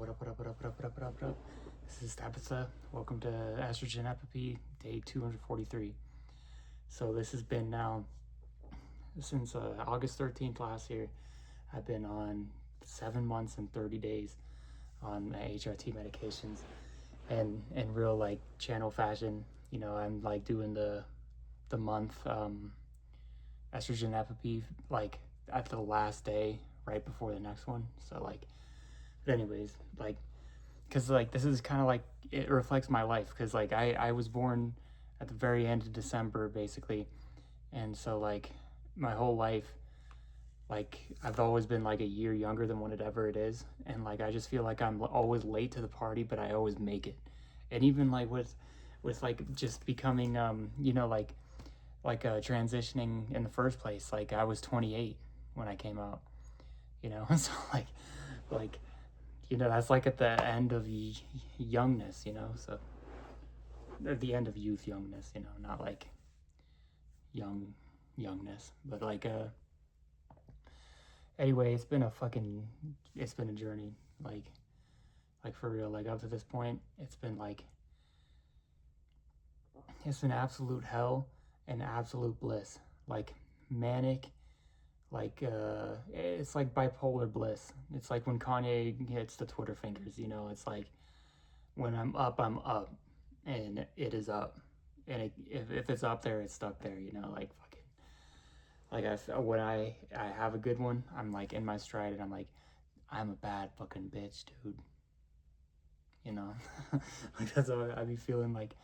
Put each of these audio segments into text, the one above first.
What up, what up, what up, what up, what up, what up, what up? This is Tabitha. Welcome to Estrogen Epopee, day 243. So this has been now since August 13th last year. I've been on 7 months and 30 days on my HRT medications. And in real like channel fashion, you know, I'm like doing the month Estrogen Epopee like at the last day right before the next one. So like, but anyways, like, because like this is kind of like it reflects my life, because like I was born at the very end of December basically, and so like my whole life, like I've always been like a year younger than whatever it is, and like I just feel like I'm always late to the party, but I always make it. And even like with like just becoming you know, like transitioning in the first place, like I was 28 when I came out, you know. So like you know, that's like at the end of youngness, you know. So at the end of youth youngness, you know, not like youngness, but like anyway, it's been a journey, like for real. Like up to this point, it's been absolute hell and absolute bliss, like manic, like it's like bipolar bliss. It's like when Kanye hits the Twitter fingers, you know. It's like when I'm up, and it is up, and if it's up there, it's stuck there, you know. Like fucking, like when I have a good one, I'm like in my stride, and I'm like, I'm a bad fucking bitch, dude, you know. Like that's how I be feeling, like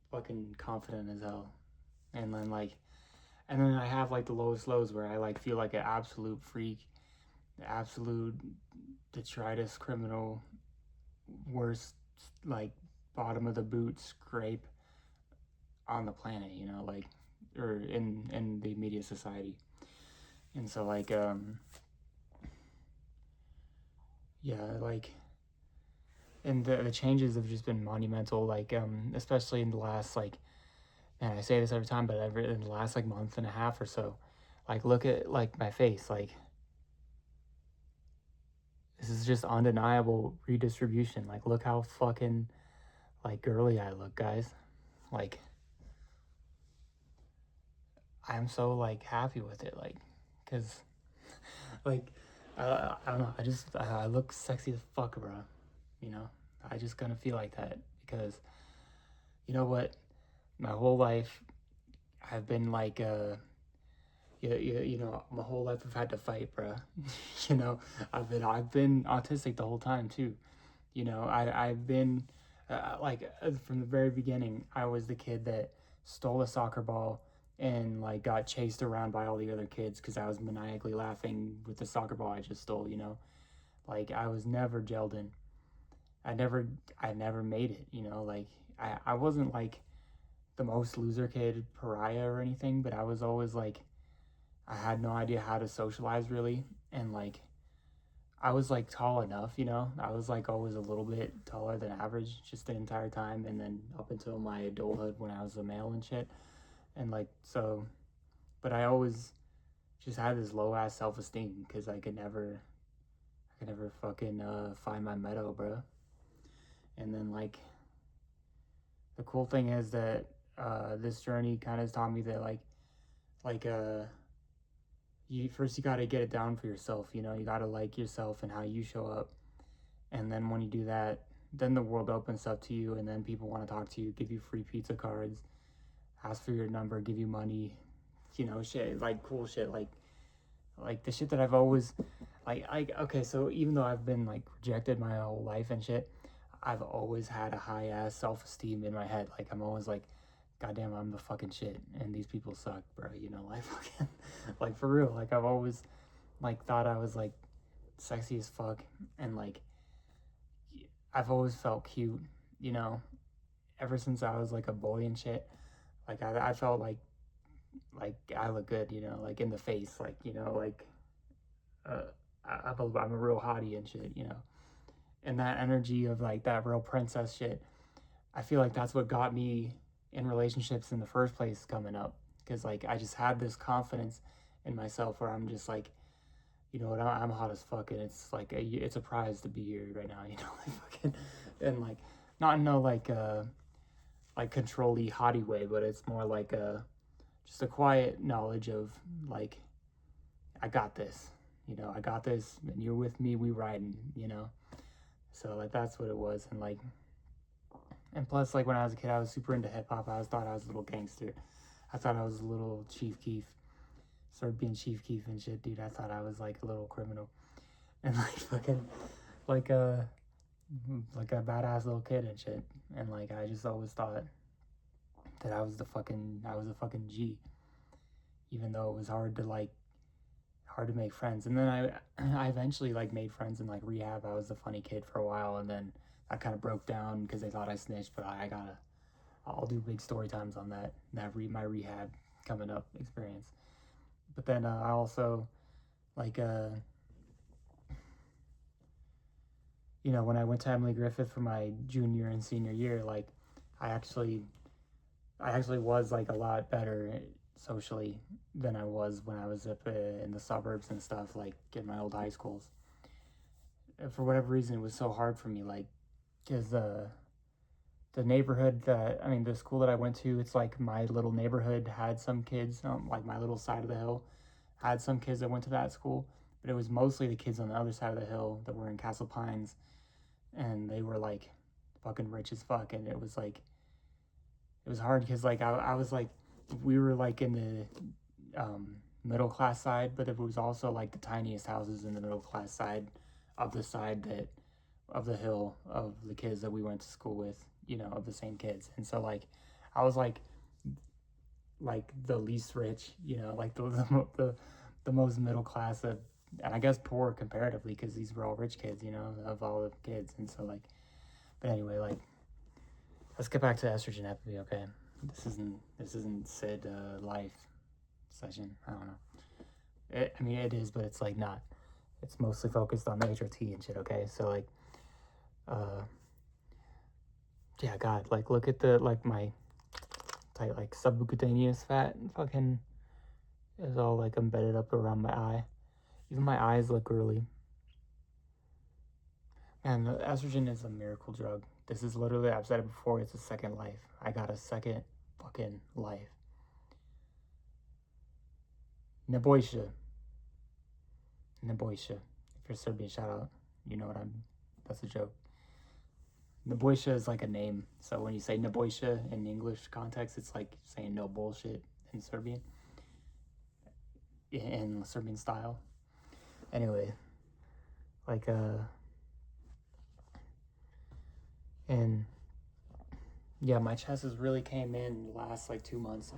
fucking confident as hell. And then I have like the lowest lows where I like feel like an absolute freak, the absolute detritus criminal, worst, like bottom of the boot scrape on the planet, you know, like, or in the immediate society. And so like yeah, like, and the changes have just been monumental, like especially in the last, like, and I say this every time, but in the last like month and a half or so, like look at like my face, like this is just undeniable redistribution. Like look how fucking like girly I look, guys. Like I'm so like happy with it, like, cause like I don't know, I look sexy as fuck, bro. You know, I just gonna feel like that because you know what, my whole life I've been like you know, my whole life I've had to fight, bro. You know, I've been autistic the whole time too. You know, I've been from the very beginning, I was the kid that stole a soccer ball and like got chased around by all the other kids because I was maniacally laughing with the soccer ball I just stole, you know. Like I was never gelled in. I never made it, you know. Like I wasn't like the most loser kid pariah or anything, but I was always like, I had no idea how to socialize really, and like I was like tall enough, you know. I was like always a little bit taller than average just the entire time, and then up until my adulthood when I was a male and shit. And like so, but I always just had this low ass self esteem because I could never fucking find my meadow, bro. And then like the cool thing is that this journey kind of taught me that like you got to get it down for yourself, you know. You got to like yourself and how you show up, and then when you do that, then the world opens up to you, and then people want to talk to you, give you free pizza cards, ask for your number, give you money, you know, shit, like cool shit, like the shit that I've always like okay, so even though I've been like rejected my whole life and shit, I've always had a high ass self-esteem in my head. Like I'm always like, goddamn, I'm the fucking shit, and these people suck, bro. You know, like fucking, like for real. Like I've always like thought I was like sexy as fuck, and like I've always felt cute, you know. Ever since I was like a boy and shit, like I felt like I look good, you know, like in the face, like, you know, like uh, I'm a real hottie and shit, you know. And that energy of like that real princess shit, I feel like that's what got me in relationships in the first place coming up, because like I just had this confidence in myself where I'm just like, you know what, I'm hot as fuck, and it's like it's a prize to be here right now, you know, like fucking, and like not in no like control-y haughty way, but it's more like just a quiet knowledge of like I got this, you know, I got this, and you're with me, we riding, you know. So like that's what it was, and like, and plus like when I was a kid, I was super into hip hop. Thought I was a little gangster. I thought I was a little Chief Keef, Serbian Chief Keef and shit, dude. I thought I was like a little criminal, and like fucking like a badass little kid and shit. And like I just always thought that I was a fucking G, even though it was hard to make friends. And then I eventually like made friends in like rehab. I was the funny kid for a while, and then I kind of broke down because they thought I snitched. But I'll do big story times on my rehab coming up experience. But then I also like you know, when I went to Emily Griffith for my junior and senior year, like I actually was like a lot better socially than I was when I was up in the suburbs and stuff, like in my old high schools. For whatever reason, it was so hard for me, like, because the neighborhood the school that I went to, it's like my little neighborhood had some kids, like my little side of the hill had some kids that went to that school, but it was mostly the kids on the other side of the hill that were in Castle Pines, and they were like fucking rich as fuck, and it was hard because like I was like, we were like in the middle class side, but it was also like the tiniest houses in the middle class side of the hill of the kids that we went to school with, you know, of the same kids. And so like I was like the least rich, you know, like the most middle class of, and I guess poor comparatively because these were all rich kids, you know, of all the kids. And so like, but anyway, like let's get back to Estrogen Epopee, okay? This isn't Sid life session. I don't know. I mean, it is, but it's like not. It's mostly focused on the HRT and shit, okay? So like, yeah, God, like look at my tight like subcutaneous fat and fucking is all like embedded up around my eye. Even my eyes look girly. And the estrogen is a miracle drug. This is literally, I've said it before, it's a second life. I got a second fucking life. Nebojša. Nebojša. If you're Serbian, shout out. You know what that's a joke. Nebojša is like a name. So when you say Nebojša in English context, it's like saying no bullshit in Serbian. In Serbian style. Anyway, like and yeah, my chest has really came in the last like 2 months.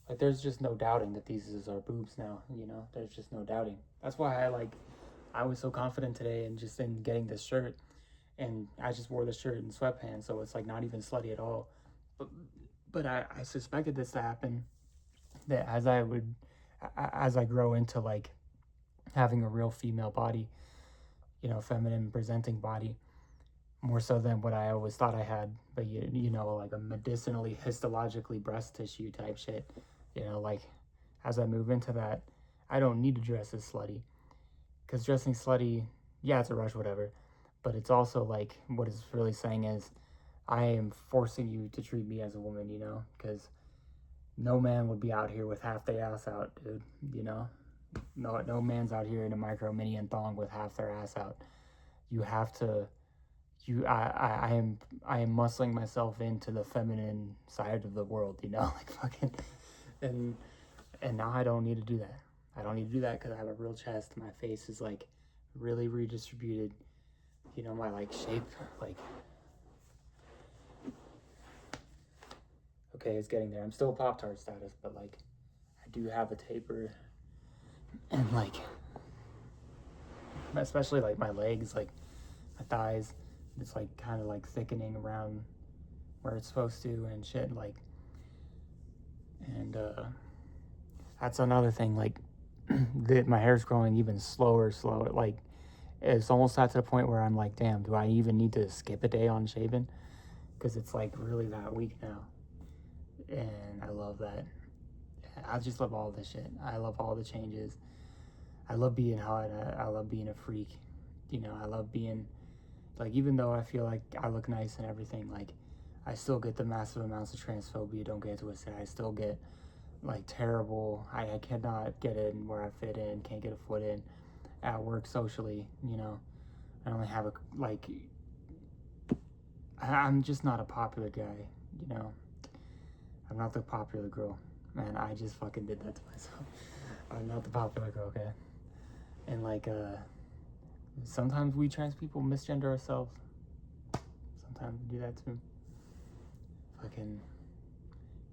Like there's just no doubting that these are boobs now, you know? There's just no doubting. That's why I was so confident today and just in getting this shirt, and I just wore the shirt in sweatpants, so it's like not even slutty at all. But I suspected this to happen, that as I grow into like having a real female body, you know, feminine presenting body, more so than what I always thought I had, but you know, like a medicinally histologically breast tissue type shit, you know, like as I move into that, I don't need to dress as slutty, because dressing slutty, yeah, it's a rush, whatever, but it's also like what it's really saying is I am forcing you to treat me as a woman, you know, because no man would be out here with half their ass out, dude, you know. No man's out here in a micro mini and thong with half their ass out. You have to, I am muscling myself into the feminine side of the world, you know, like fucking, and now I don't need to do that. I don't need to do that because I have a real chest. My face is like really redistributed, you know, my like shape, like, okay, it's getting there. I'm still Pop-Tart status, but like I do have a taper, and like especially like my legs, like my thighs, it's like kind of like thickening around where it's supposed to and shit, like, and that's another thing, like my hair's growing even slower, like it's almost at to the point where I'm like, damn, do I even need to skip a day on shaving? Because it's like really that weak now, and I love that. I just love all this shit. I love all the changes. I love being hot. I love being a freak. You know, I love being, like, even though I feel like I look nice and everything, like, I still get the massive amounts of transphobia. Don't get twisted. I still get, like, terrible. I cannot get in where I fit in. Can't get a foot in at work socially. You know, I only have I'm just not a popular guy. You know, I'm not the popular girl. Man, I just fucking did that to myself. I'm not the popular girl, okay? And like, sometimes we trans people misgender ourselves. Sometimes we do that too. Fucking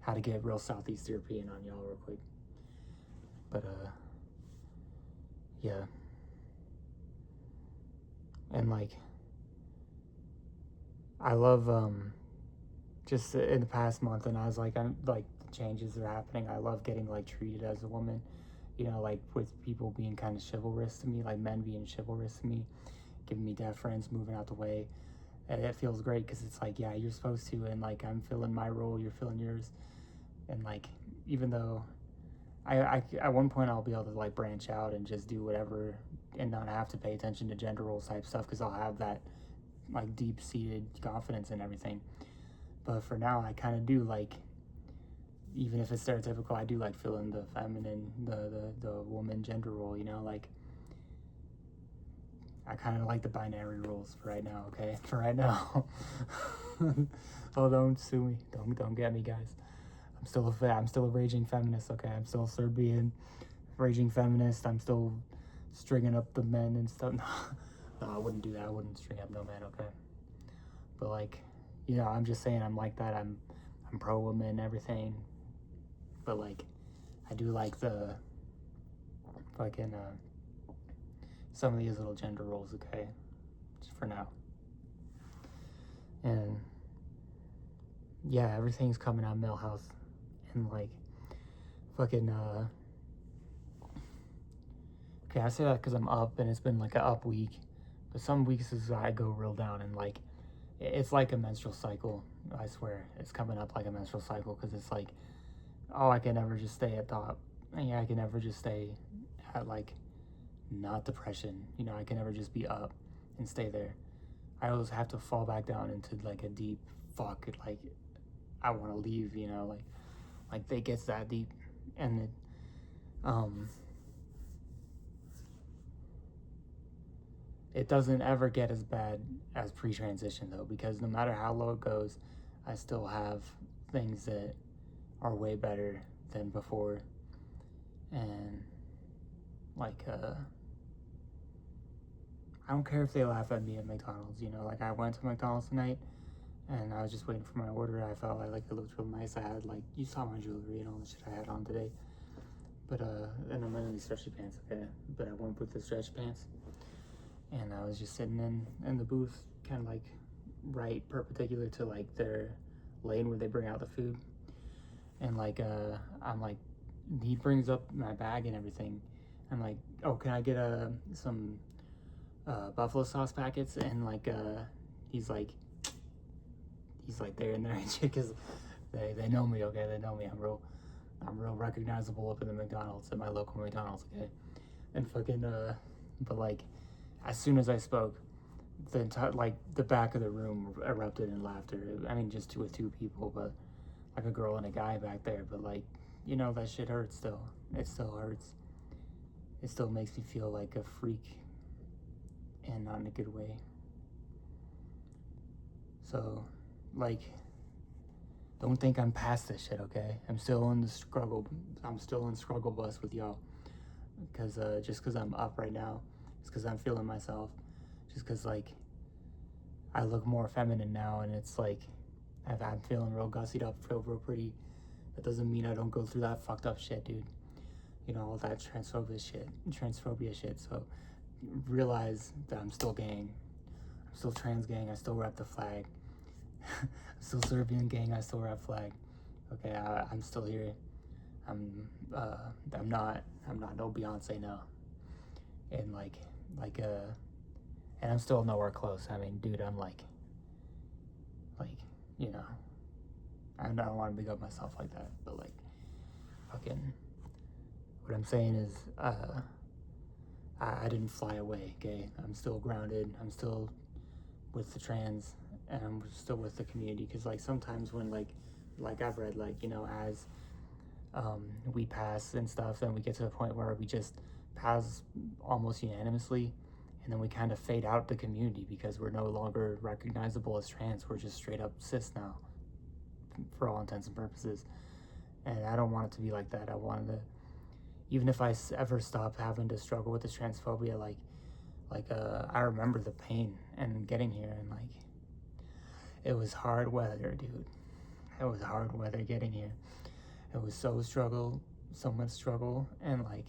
how to get real Southeast European on y'all real quick. But yeah. And like, I love just in the past month, and I was like, I'm like, the changes are happening. I love getting like treated as a woman, you know, like with people being kind of chivalrous to me, like men being chivalrous to me, giving me deference, moving out the way. And it feels great because it's like, yeah, you're supposed to, and like I'm filling my role, you're filling yours. And like, even though I at one point I'll be able to like branch out and just do whatever and not have to pay attention to gender roles type stuff, because I'll have that like deep-seated confidence in everything. But for now, I kind of do like, even if it's stereotypical, I do like fill in the feminine, the woman gender role, you know, like I kind of like the binary rules for right now, okay? For right now. Oh, don't sue me. Don't get me, guys. I'm still a raging feminist, okay? I'm still Serbian, raging feminist. I'm still stringing up the men and stuff. No, I wouldn't do that. I wouldn't string up no man, okay? But like, you know, I'm just saying I'm like that. I'm pro woman and everything. But like, I do like the fucking some of these little gender roles, okay? Just for now. And yeah, everything's coming out Millhouse. And like, fucking okay, I say that because I'm up and it's been like an up week. But some weeks is I go real down, and like, it's like a menstrual cycle. I swear, it's coming up like a menstrual cycle, because it's like, oh, I can never just stay at top. Yeah, I can never just stay at like, not depression. You know, I can never just be up and stay there. I always have to fall back down into like a deep fuck. Like, I want to leave. You know, like it gets that deep, and it, it doesn't ever get as bad as pre-transition though, because no matter how low it goes, I still have things that are way better than before. And like, I don't care if they laugh at me at McDonald's, you know, like I went to McDonald's tonight and I was just waiting for my order. I felt like it looked real nice. I had like, you saw my jewelry and all the shit I had on today. But and I'm in these stretchy pants, okay? But I went with the stretch pants. And I was just sitting in the booth, kind of like right perpendicular to like their lane where they bring out the food. And like, I'm like, he brings up my bag and everything. I'm like, oh, can I get some buffalo sauce packets? And like, he's like there and there, because they know me, okay? They know me. I'm real recognizable up in the McDonald's, at my local McDonald's, okay? And fucking, but like, as soon as I spoke, the entire, like, the back of the room erupted in laughter. I mean, just with two people, but like a girl and a guy back there. But like, you know, that shit hurts still. It still hurts. It still makes me feel like a freak, and not in a good way. So, like, don't think I'm past this shit, okay? I'm still in the struggle. I'm still in struggle bus with y'all. Because just because I'm up right now, it's because I'm feeling myself. Just because, like, I look more feminine now, and it's like, I'm feeling real gussied up, feel real pretty. That doesn't mean I don't go through that fucked up shit, dude. You know, all that transphobia shit. So realize that I'm still gang. I'm still trans gang. I still rep the flag. I'm still Serbian gang. I still rep flag. Okay, I'm still here. I'm not no Beyonce now. And and I'm still nowhere close. I mean, dude, I'm like, you know, I don't want to big up myself like that, but like, fucking, what I'm saying is, I didn't fly away, okay? I'm still grounded. I'm still with the trans, and I'm still with the community. Because like sometimes when like I've read, like, you know, as we pass and stuff, then we get to the point where we just pass almost unanimously, and then we kind of fade out the community because we're no longer recognizable as trans. We're just straight up cis now, for all intents and purposes. And I don't want it to be like that. I wanted to, even if I ever stop having to struggle with this transphobia, I remember the pain and getting here, and like it was hard weather, dude. It was hard weather getting here. It was so much struggle, and like,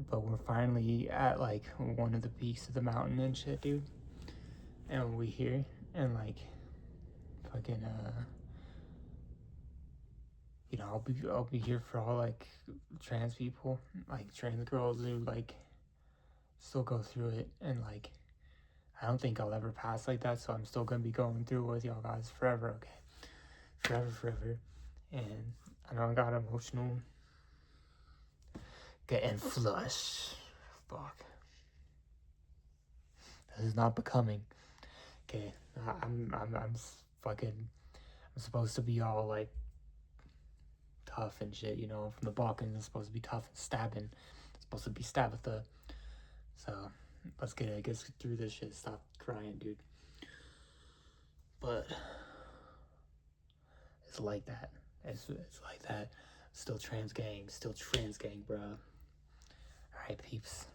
but we're finally at like one of the peaks of the mountain and shit, dude. And we here, and like, fucking you know, I'll be here for all like trans people, like trans girls who like still go through it, and like I don't think I'll ever pass like that, so I'm still gonna be going through it with y'all guys forever, okay? Forever. And I know I got emotional, getting flush. Fuck. This is not becoming. Okay, I'm fucking. I'm supposed to be all like tough and shit, you know. From the Balkans, I'm supposed to be tough and stabbing. I'm supposed to be Stabitha. So let's get through this shit. Stop crying, dude. But it's like that. It's like that. Still trans gang, bro. Alright, peeps.